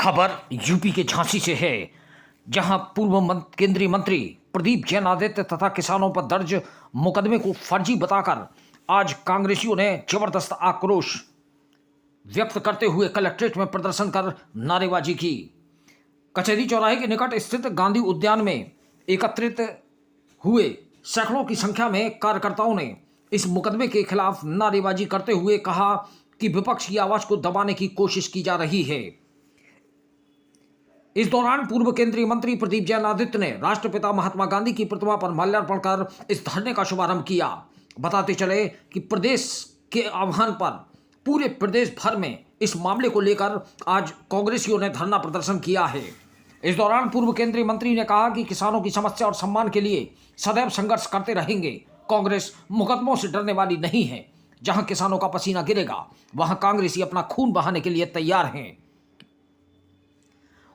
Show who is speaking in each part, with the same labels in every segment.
Speaker 1: खबर यूपी के झांसी से है, जहां पूर्व केंद्रीय मंत्री प्रदीप जैन आदित्य तथा किसानों पर दर्ज मुकदमे को फर्जी बताकर आज कांग्रेसियों ने जबरदस्त आक्रोश व्यक्त करते हुए कलेक्ट्रेट में प्रदर्शन कर नारेबाजी की। कचहरी चौराहे के निकट स्थित गांधी उद्यान में एकत्रित हुए सैकड़ों की संख्या में कार्यकर्ताओं ने इस मुकदमे के खिलाफ नारेबाजी करते हुए कहा कि विपक्ष की आवाज को दबाने की कोशिश की जा रही है। इस दौरान पूर्व केंद्रीय मंत्री प्रदीप जैन आदित्य ने राष्ट्रपिता महात्मा गांधी की प्रतिमा पर माल्यार्पण कर इस धरने का शुभारंभ किया। बताते चले कि प्रदेश के आह्वान पर पूरे प्रदेश भर में इस मामले को लेकर आज कांग्रेसियों ने धरना प्रदर्शन किया है। इस दौरान पूर्व केंद्रीय मंत्री ने कहा कि किसानों की समस्या और सम्मान के लिए सदैव संघर्ष करते रहेंगे। कांग्रेस मुकदमों से डरने वाली नहीं है। जहां किसानों का पसीना गिरेगा वहां कांग्रेसी अपना खून बहाने के लिए तैयार हैं।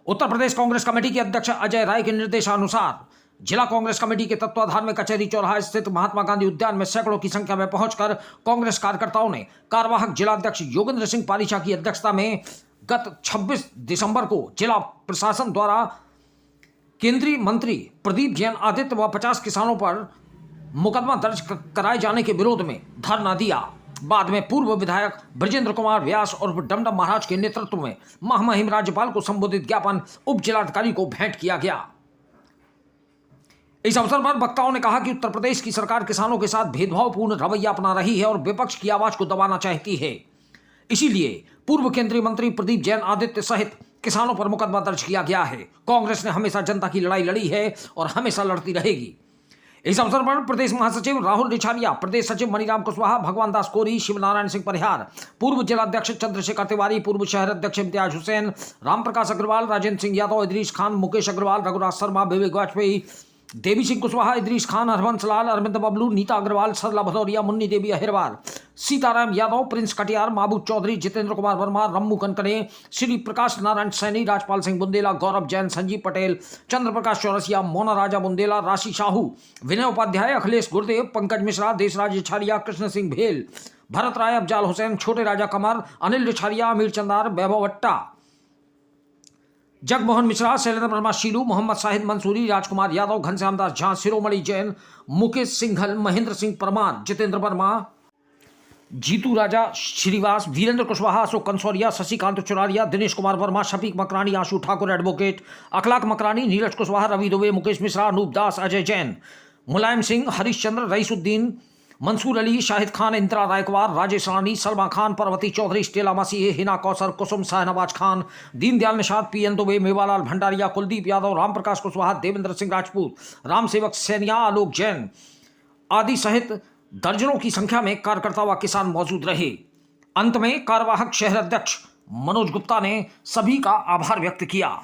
Speaker 1: उत्तर प्रदेश कांग्रेस कमेटी के अध्यक्ष अजय राय के निर्देशानुसार जिला कांग्रेस कमेटी के तत्वाधान में कचहरी चौराहा स्थित महात्मा गांधी उद्यान में सैकड़ों की संख्या में पहुंचकर कांग्रेस कार्यकर्ताओं ने कार्यवाहक जिलाध्यक्ष योगेंद्र सिंह पारीचा की अध्यक्षता में गत 26 दिसंबर को जिला प्रशासन द्वारा केंद्रीय मंत्री प्रदीप जैन आदित्य व 50 किसानों पर मुकदमा दर्ज कराए जाने के विरोध में धरना दिया। बाद में पूर्व विधायक ब्रजेंद्र कुमार व्यास और डमडम महाराज के नेतृत्व में महामहिम राज्यपाल को संबोधित ज्ञापन उप जिलाधिकारी को भेंट किया गया। इस अवसर पर वक्ताओं ने कहा कि उत्तर प्रदेश की सरकार किसानों के साथ भेदभावपूर्ण रवैया अपना रही है और विपक्ष की आवाज को दबाना चाहती है। इसीलिए पूर्व केंद्रीय मंत्री प्रदीप जैन आदित्य सहित किसानों पर मुकदमा दर्ज किया गया है। कांग्रेस ने हमेशा जनता की लड़ाई लड़ी है और हमेशा लड़ती रहेगी। इस अवसर पर प्रदेश महासचिव राहुल रिछारिया, प्रदेश सचिव मणिराम कुशवाहा, भगवान दास कोरी, शिवनारायण सिंह परिहार, पूर्व जिलाध्यक्ष चंद्रशेखर तिवारी, पूर्व शहर अध्यक्ष इम्तियाज हुसैन, रामप्रकाश अग्रवाल, राजेंद्र सिंह यादव, इदरीस खान, मुकेश अग्रवाल, रघुराज शर्मा, विवेक वाजपेयी, देवी सिंह कुशवाहा, इदरीस खान, हरवंश लाल, अरविंद बबलू, नीता अग्रवाल, सरला भदौरिया, मुन्नी देवी अहिरवार, सीताराम यादव, प्रिंस कटियार, महबूब चौधरी, जितेंद्र कुमार वर्मा, रम्मू कनकने, श्री प्रकाश नारायण सैनी, राजपाल सिंह बुंदेला, गौरव जैन, संजीव पटेल, चंद्र प्रकाश चौरसिया, मोना राजा बुंदेला, राशि साहू, विनय उपाध्याय, अखिलेश गुरुदेव, पंकज मिश्रा, देशराज रिछारिया, कृष्ण सिंह भेल, भरत राय, अफजाल हुसैन, छोटे राजा कमर, अनिल रिछारिया, अमीर चंदार, वैभव अट्टा, जगमोहन मिश्रा, शैलेंद्र वर्मा शीलू, मोहम्मद शाहिद मंसूरी, राजकुमार यादव, घनश्याम दास झा, शिरोमणि जैन, मुकेश सिंघल, महेंद्र सिंह परमार, जितेंद्र वर्मा, जीतू राजा श्रीवास, वीरेंद्र कुशवाहा, अशोक कंसौरिया, शशिकांत चुरारिया, दिनेश कुमार वर्मा, शफीक मकरानी, आशु ठाकुर एडवोकेट, अखलाक मकरानी, नीरज कुशवाहा, रवि दुबे, मुकेश मिश्रा, अनूप दास, अजय जैन, मुलायम सिंह, हरीश चंद्र, रईसुद्दीन, मंसूर अली, शाहिद खान, इंदिरा रायकवार, राजेश रानी, सलमा खान, पार्वती चौधरी, स्टेला मसीह, हिना कौसर, कुसुम, शाहनवाज खान, दीनदयाल निषाद, पीएन दुबे, मेवालाल भंडारिया, कुलदीप यादव, रामप्रकाश कुशवाहा, देवेंद्र सिंह राजपूत, रामसेवक सैनिया, आलोक जैन आदि सहित दर्जनों की संख्या में कार्यकर्ता व किसान मौजूद रहे। अंत में कार्यवाहक शहर अध्यक्ष मनोज गुप्ता ने सभी का आभार व्यक्त किया।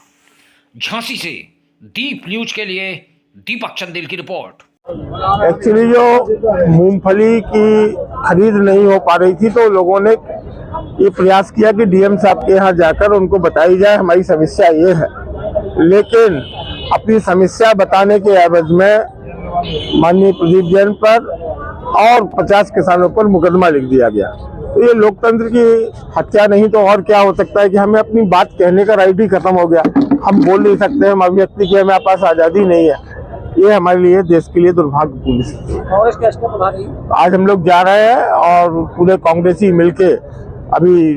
Speaker 1: झांसी से दीप न्यूज के लिए दीपक चंदेल की रिपोर्ट।
Speaker 2: एक्चुअली जो मूंगफली की खरीद नहीं हो पा रही थी तो लोगों ने ये प्रयास किया कि डीएम साहब के यहाँ जाकर उनको बताई जाए हमारी समस्या ये है, लेकिन अपनी समस्या बताने के एवज में माननीय प्रदीप जैन पर और 50 किसानों पर मुकदमा लिख दिया गया। तो ये लोकतंत्र की हत्या नहीं तो और क्या हो सकता है कि हमें अपनी बात कहने का राइट ही खत्म हो गया। हम बोल नहीं सकते, हम अभिव्यक्ति की हमारे पास आज़ादी नहीं है। ये हमारे लिए, देश के लिए दुर्भाग्यपूर्ण स्थिति है। आज हम लोग जा रहे हैं और पूरे कांग्रेसी मिलके अभी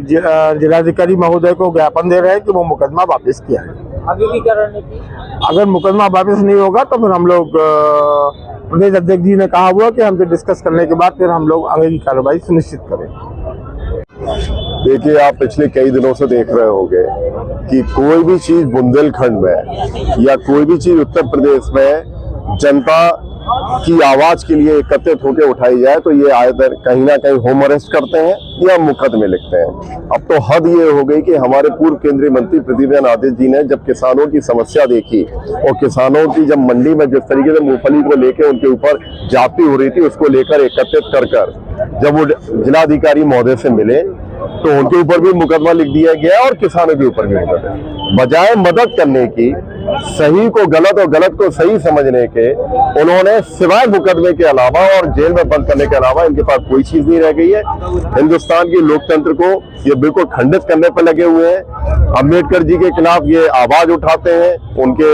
Speaker 2: जिलाधिकारी महोदय को ज्ञापन दे रहे हैं कि वो मुकदमा वापस किया है।
Speaker 3: आगे भी क्या रणनीति?
Speaker 2: अगर मुकदमा वापस नहीं होगा तो फिर हम लोग, प्रदेश अध्यक्ष जी ने कहा हुआ कि हमसे डिस्कस करने के बाद फिर हम लोग आगे की कार्रवाई सुनिश्चित करेंगे।
Speaker 4: देखिए, आप पिछले कई दिनों से देख रहे होंगे कि कोई भी चीज बुंदेलखंड में या कोई भी चीज उत्तर प्रदेश में जनता की आवाज के लिए एकत्रित होकर उठाई जाए तो ये आयतर कहीं ना कहीं होम अरेस्ट करते हैं या मुकदमे लिखते हैं। अब तो हद ये हो गई कि हमारे पूर्व केंद्रीय मंत्री प्रदीप जैन आदित्य जी ने जब किसानों की समस्या देखी और किसानों की जब मंडी में जिस तरीके से मूंगफली को लेकर उनके ऊपर जाती हो रही थी, उसको लेकर एकत्रित कर जब वो जिलाधिकारी महोदय से मिले तो उनके ऊपर भी मुकदमा लिख दिया गया और किसानों के ऊपर भी मुकदमा। बजाय मदद करने की, सही को गलत और गलत को सही समझने के, उन्होंने सिवाय मुकदमे के अलावा और जेल में बंद करने के अलावा इनके पास कोई चीज नहीं रह गई है। हिंदुस्तान के लोकतंत्र को ये बिल्कुल खंडित करने पर लगे हुए हैं। अम्बेडकर जी के खिलाफ ये आवाज उठाते हैं, उनके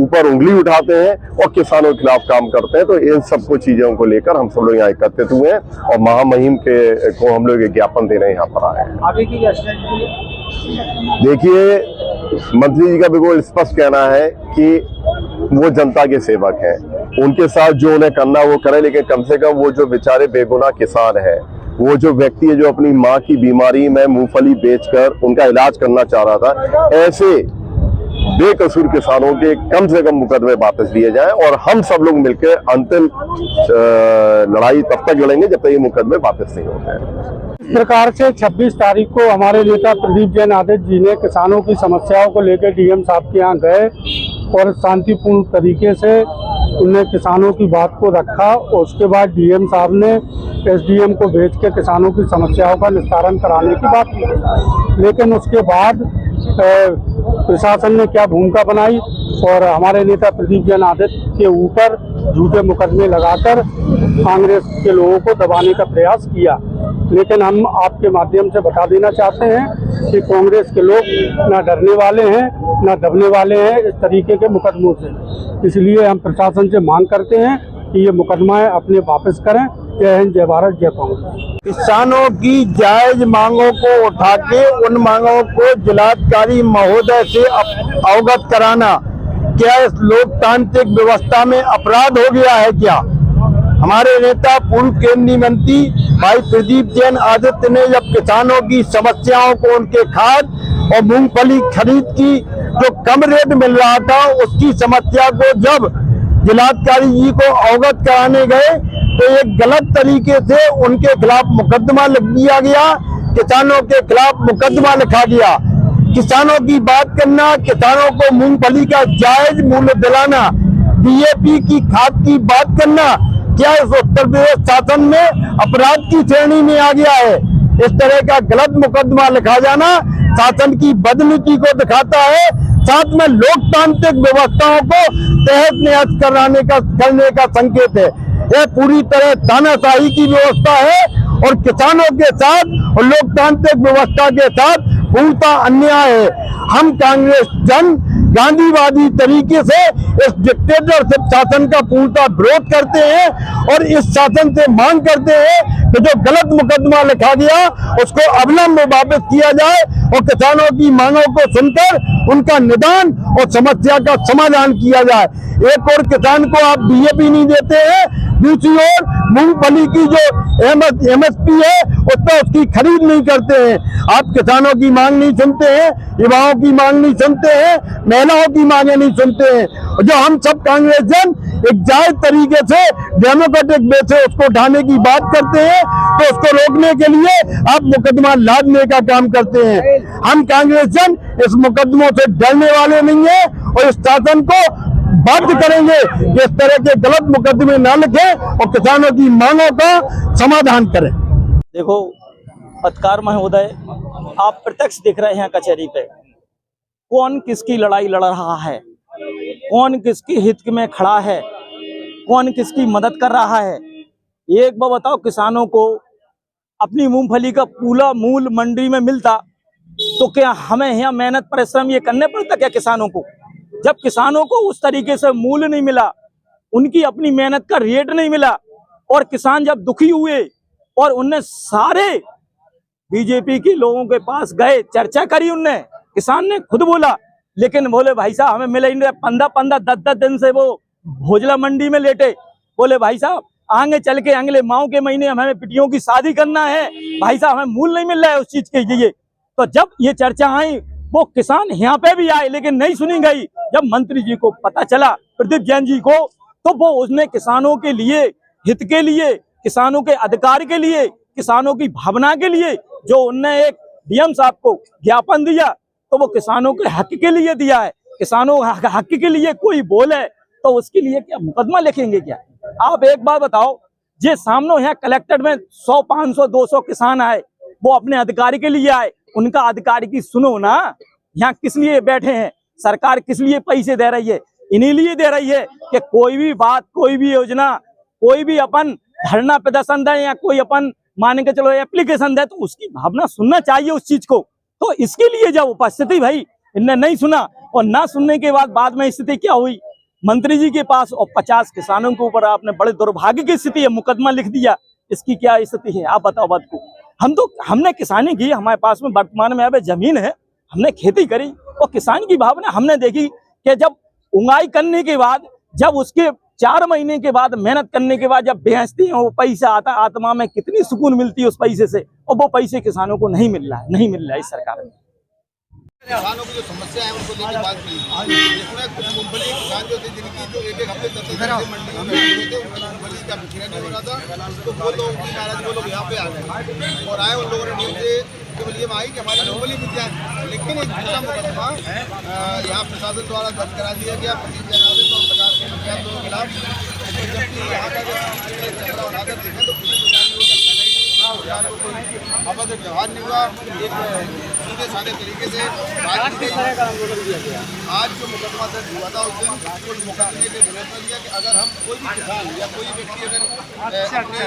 Speaker 4: ऊपर उंगली उठाते हैं और किसानों के खिलाफ काम करते हैं। तो इन सबको चीजों को लेकर हम सब लोग यहाँ एकत्रित हुए हैं और महामहिम के को हम लोग एक ज्ञापन देने यहाँ पर आए हैं।
Speaker 3: आगे की क्या स्ट्रेटजी है?
Speaker 4: देखिए, मंत्री जी का बिल्कुल स्पष्ट कहना है कि वो जनता के सेवक हैं, उनके साथ जो उन्हें करना वो करें, लेकिन कम से कम वो जो बेचारे बेगुनाह किसान है, वो जो व्यक्ति है जो अपनी माँ की बीमारी में मूंगफली बेचकर उनका इलाज करना चाह रहा था, ऐसे बेकसूर किसानों के कम से कम मुकदमे वापस लिए जाएं और हम सब लोग मिलकर अंतिम लड़ाई तब तक लड़ेंगे जब तक ये मुकदमे वापस नहीं होते हैं।
Speaker 2: इस प्रकार से 26 तारीख को हमारे नेता प्रदीप जैन आदित्य जी ने किसानों की समस्याओं को लेकर डीएम साहब के यहाँ गए और शांतिपूर्ण तरीके से उन्हें किसानों की बात को रखा और उसके बाद डीएम साहब ने एसडीएम को भेज के किसानों की समस्याओं का निस्तारण कराने की बात की। लेकिन उसके बाद प्रशासन ने क्या भूमिका बनाई और हमारे नेता प्रदीप जैन आदित्य के ऊपर झूठे मुकदमे लगाकर कांग्रेस के लोगों को दबाने का प्रयास किया। लेकिन हम आपके माध्यम से बता देना चाहते हैं कि कांग्रेस के लोग ना डरने वाले हैं ना दबने वाले हैं इस तरीके के मुकदमों से। इसलिए हम प्रशासन से मांग करते हैं कि ये मुकदमा अपने वापस करें। जय हिंद, जय भारत, जय कांग्रेस। किसानों की जायज मांगों को उठा के उन मांगों को जिलाधिकारी महोदय से अवगत कराना क्या इस लोकतांत्रिक व्यवस्था में अपराध हो गया है? क्या हमारे नेता पूर्व केंद्रीय मंत्री भाई प्रदीप जैन आदित्य ने जब किसानों की समस्याओं को, उनके खाद और मूंगफली खरीद की जो कम रेट मिल रहा था उसकी समस्या को जब जिलाधिकारी जी को अवगत कराने गए तो एक गलत तरीके से उनके खिलाफ मुकदमा लिख दिया गया, किसानों के खिलाफ मुकदमा लिखा गया। किसानों की बात करना, किसानों को मूंगफली का जायज मूल्य दिलाना, डीएपी की खाद की बात करना क्या इस उत्तर प्रदेश शासन में अपराध की श्रेणी में आ गया है? इस तरह का गलत मुकदमा लिखा जाना शासन की बदनीति को दिखाता है, साथ में लोकतांत्रिक व्यवस्थाओं को तहस नहस करने का संकेत है। यह पूरी तरह तानाशाही की व्यवस्था है और किसानों के साथ और लोकतांत्रिक व्यवस्था के साथ पूर्णतः अन्याय है। हम कांग्रेस जन गांधीवादी तरीके से इस डिक्टेटरशिप शासन का पूर्णतः विरोध करते हैं और इस शासन से मांग करते हैं कि जो गलत मुकदमा लिखा गया उसको अविलंब वापस किया जाए और किसानों की मांगों को सुनकर उनका निदान और समस्या का समाधान किया जाए। एक और किसान को आप डीएपी नहीं देते हैं, दूसरी ओर मूंगफली की जो एमएसपी है उस पर उसकी खरीद नहीं करते हैं। आप किसानों की मांग नहीं सुनते हैं, युवाओं की मांग नहीं सुनते हैं, महिलाओं की मांगे नहीं सुनते हैं। जो हम सब कांग्रेस जन एक जायज तरीके से डेमोक्रेटिक वे से उसको उठाने की बात करते हैं तो उसको रोकने के लिए आप मुकदमा लादने का काम करते हैं। हम कांग्रेस जन इस मुकदमों से डरने वाले नहीं है और इस शासन को बाध्य करेंगे कि इस तरह के गलत मुकदमे न लिखें और किसानों की मांगों का समाधान करें।
Speaker 3: देखो पत्रकार महोदय, आप प्रत्यक्ष देख रहे हैं कचहरी पे कौन किसकी लड़ाई लड़ रहा है, कौन किसके हित में खड़ा है, कौन किसकी मदद कर रहा है। एक बार बताओ, किसानों को अपनी मूंगफली का पूरा मूल्य मंडी में मिलता तो क्या हमें यहाँ मेहनत परिश्रम ये करने पड़ता क्या किसानों को? जब किसानों को उस तरीके से मूल्य नहीं मिला, उनकी अपनी मेहनत का रेट नहीं मिला और किसान जब दुखी हुए और उनने सारे बीजेपी के लोगों के पास गए, चर्चा करी, उनने किसान ने खुद बोला, लेकिन बोले भाई साहब हमें मिले ही नहीं। 15-15 10-10 दिन से वो भोजला मंडी में लेटे, बोले भाई साहब आगे चल के अगले माह के महीने हमें पिटियों की शादी करना है, भाई साहब हमें मूल्य नहीं मिल रहा है उस चीज के लिए। तो जब ये चर्चा आई वो किसान यहाँ पे भी आए लेकिन नहीं सुनी गई। जब मंत्री जी को पता चला, प्रदीप जैन जी को, तो वो उसने किसानों के लिए, हित के लिए, किसानों के अधिकार के लिए, किसानों की भावना के लिए जो उनने एक डीएम साहब को ज्ञापन दिया तो वो किसानों के हक के लिए दिया है। किसानों हक के लिए कोई बोले तो उसके लिए क्या मुकदमा लिखेंगे क्या? आप एक बात बताओ, जे सामने यहाँ कलेक्टर में 100, 500, 200 किसान आए, वो अपने अधिकारी के लिए आए, उनका अधिकारी की सुनो ना। यहाँ किस लिए बैठे हैं? सरकार किस लिए पैसे दे रही है? इन्हीं लिए दे रही है कि कोई भी बात, कोई भी योजना, कोई भी अपन धरना प्रदर्शन दे या कोई अपन मान के चलो एप्लीकेशन दे तो उसकी भावना सुनना चाहिए उस चीज को। तो इसके लिए जब उपस्थिति भाई इनने नहीं सुना, और ना सुनने के बाद में स्थिति क्या हुई, मंत्री जी के पास और 50 किसानों के ऊपर आपने बड़े दुर्भाग्य की स्थिति है, मुकदमा लिख दिया। इसकी क्या स्थिति है आप बताओ बात को। हमने किसानी की, हमारे पास में वर्तमान में अब जमीन है, हमने खेती करी और किसान की भावना हमने देखी कि जब उंगाई करने के बाद, जब उसके 4 महीने के बाद मेहनत करने के बाद जब बेचती है वो पैसा आता, आत्मा में कितनी सुकून मिलती है उस पैसे से, और वो पैसे किसानों को नहीं मिल रहा है इस सरकार में।
Speaker 5: किसानों की जो समस्या है उनको लेकर बात की, जिसमें कुछ मूंगफली किसान जो थे जिनकी जो एक हफ्ते तक मंडियों में हुए थे, मूंगफली का बिक्री नहीं हो रहा था, तो वो लोग भी नाराज, वो लोग यहाँ पे आ गए और आए। उन लोगों ने नियम से केवल ये मांगी कि हमारी मूंगफली बिक जाए, लेकिन एक दूसरा मुकदमा यहाँ प्रशासन द्वारा दर्ज करा दिया गया प्रदीप जैन आदित्य और 50 के मुखिया के खिलाफ। जबकि यहाँ का जो उठाकर देखें तो अभद्र व्यवहार नहीं हुआ, एक सीधे साधे तरीके से आज जो मुकदमा दर्ज हुआ था उस दिन उस मुकदमे के विरोध में दिया कि अगर हम कोई भी किसान या कोई व्यक्ति अगर अपने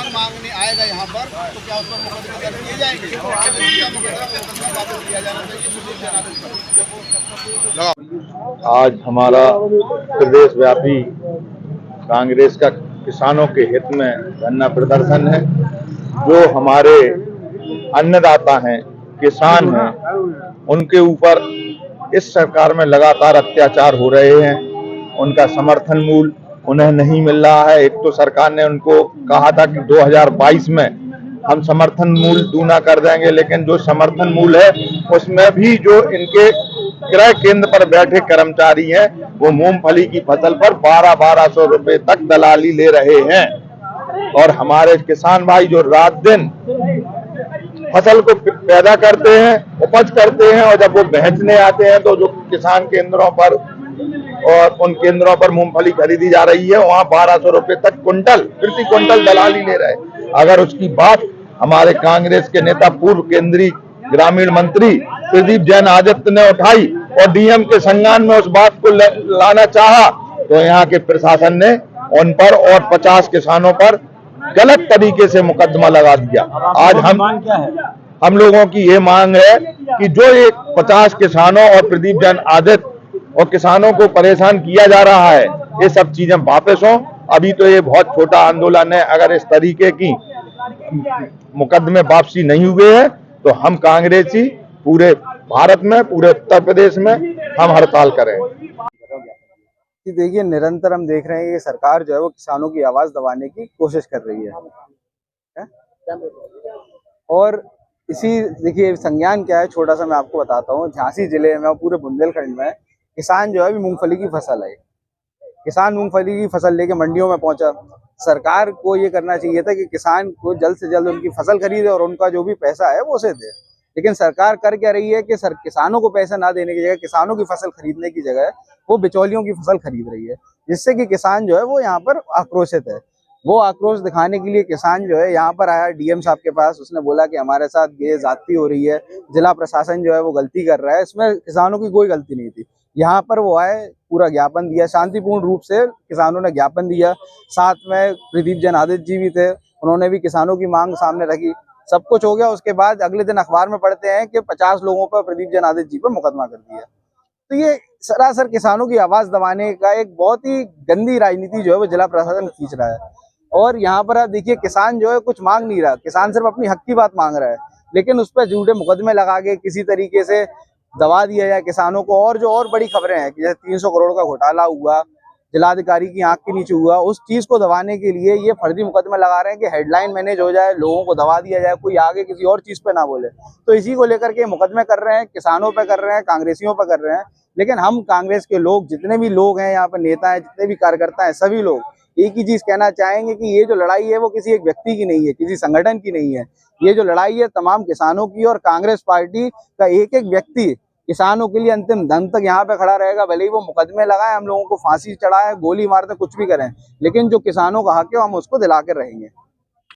Speaker 5: मांगने आएगा यहाँ पर तो क्या उस पर मुकदमे दर्ज किए जाएंगे, मुकदमा वापस किया जाना चाहिए।
Speaker 6: आज हमारा प्रदेश व्यापी कांग्रेस का किसानों के हित में धरना प्रदर्शन है। जो हमारे अन्नदाता हैं, किसान हैं, उनके ऊपर इस सरकार में लगातार अत्याचार हो रहे हैं। उनका समर्थन मूल्य उन्हें नहीं मिल रहा है। एक तो सरकार ने उनको कहा था कि 2022 में हम समर्थन मूल्य दूना कर देंगे, लेकिन जो समर्थन मूल्य है उसमें भी जो इनके क्रय केंद्र पर बैठे कर्मचारी हैं वो मूंगफली की फसल पर 1200 रुपए तक दलाली ले रहे हैं। और हमारे किसान भाई जो रात दिन फसल को पैदा करते हैं, उपज करते हैं, और जब वो बेचने आते हैं तो जो किसान केंद्रों पर और उन केंद्रों पर मूंगफली खरीदी जा रही है वहां 1200 रुपए तक कुंटल, प्रति कुंटल दलाली ले रहे हैं। अगर उसकी बात हमारे कांग्रेस के नेता पूर्व केंद्रीय ग्रामीण मंत्री प्रदीप जैन आदित्य ने उठाई और डीएम के संज्ञान में उस बात को लाना चाहा, तो यहाँ के प्रशासन ने उन पर और 50 किसानों पर गलत तरीके से मुकदमा लगा दिया। आज हम लोगों की ये मांग है कि जो ये 50 किसानों और प्रदीप जैन आदित्य और किसानों को परेशान किया जा रहा है, ये सब चीजें वापस हों। अभी तो ये बहुत छोटा आंदोलन है, अगर इस तरीके की मुकदमे वापसी नहीं हुए हैं तो हम कांग्रेसी पूरे भारत में, पूरे उत्तर प्रदेश में हम हड़ताल करेंगे।
Speaker 7: कि देखिए निरंतर हम देख रहे हैं कि सरकार जो है वो किसानों की आवाज दबाने की कोशिश कर रही है? और इसी देखिए संज्ञान क्या है, छोटा सा मैं आपको बताता हूँ। झांसी जिले में और पूरे बुंदेलखंड में किसान जो है अभी मूंगफली की फसल है, किसान मूंगफली की फसल लेके मंडियों में पहुंचा। सरकार को ये करना चाहिए था कि किसान को जल्द से जल्द उनकी फसल खरीदे और उनका जो भी पैसा है वो उसे दे, लेकिन सरकार कर क्या रही है कि किसानों को पैसा ना देने की जगह, किसानों की फसल खरीदने की जगह वो बिचौलियों की फसल खरीद रही है, जिससे कि किसान जो है वो यहाँ पर आक्रोशित है। वो आक्रोश दिखाने के लिए किसान जो है यहाँ पर आया डीएम साहब के पास, उसने बोला कि हमारे साथ ये ज्यादती हो रही है, जिला प्रशासन जो है वो गलती कर रहा है। इसमें किसानों की कोई गलती नहीं थी। यहाँ पर वो आए, पूरा ज्ञापन दिया, शांतिपूर्ण रूप से किसानों ने ज्ञापन दिया। साथ में प्रदीप जैन आदित्य जी भी थे, उन्होंने भी किसानों की मांग सामने रखी। सब कुछ हो गया। उसके बाद अगले दिन अखबार में पढ़ते हैं कि 50 लोगों पर प्रदीप जैन आदित्य जी पर मुकदमा कर दिया। तो ये सरासर किसानों की आवाज दबाने का एक बहुत ही गंदी राजनीति जो है वो जिला प्रशासन खींच रहा है। और यहाँ पर आप देखिए किसान जो है कुछ मांग नहीं रहा, किसान सिर्फ अपनी हक की बात मांग रहा है, लेकिन उस पर झूठे मुकदमे लगा के किसी तरीके से दबा दिया जाए किसानों को। और जो और बड़ी खबरें हैं कि जैसे 300 करोड़ का घोटाला हुआ, जिलाधिकारी की आंख के नीचे हुआ, उस चीज को दबाने के लिए ये फर्जी मुकदमे लगा रहे हैं कि हेडलाइन मैनेज हो जाए, लोगों को दबा दिया जाए, कोई आगे किसी और चीज पे ना बोले। तो इसी को लेकर के मुकदमे कर रहे हैं, किसानों पे कर रहे हैं, कांग्रेसियों पे कर रहे हैं। लेकिन हम कांग्रेस के लोग, जितने भी लोग हैं यहाँ पे, नेता हैं, जितने भी कार्यकर्ता हैं, सभी लोग एक ही चीज कहना चाहेंगे कि ये जो लड़ाई है वो किसी एक व्यक्ति की नहीं है, किसी संगठन की नहीं है। ये जो लड़ाई है तमाम किसानों की, और कांग्रेस पार्टी का एक एक व्यक्ति किसानों के लिए अंतिम दम तक यहाँ पे खड़ा रहेगा। भले ही वो मुकदमे लगाए, हम लोगों को फांसी चढ़ाए, गोली मारते, कुछ भी करें, लेकिन जो किसानों का हक है हम उसको दिला के रहेंगे।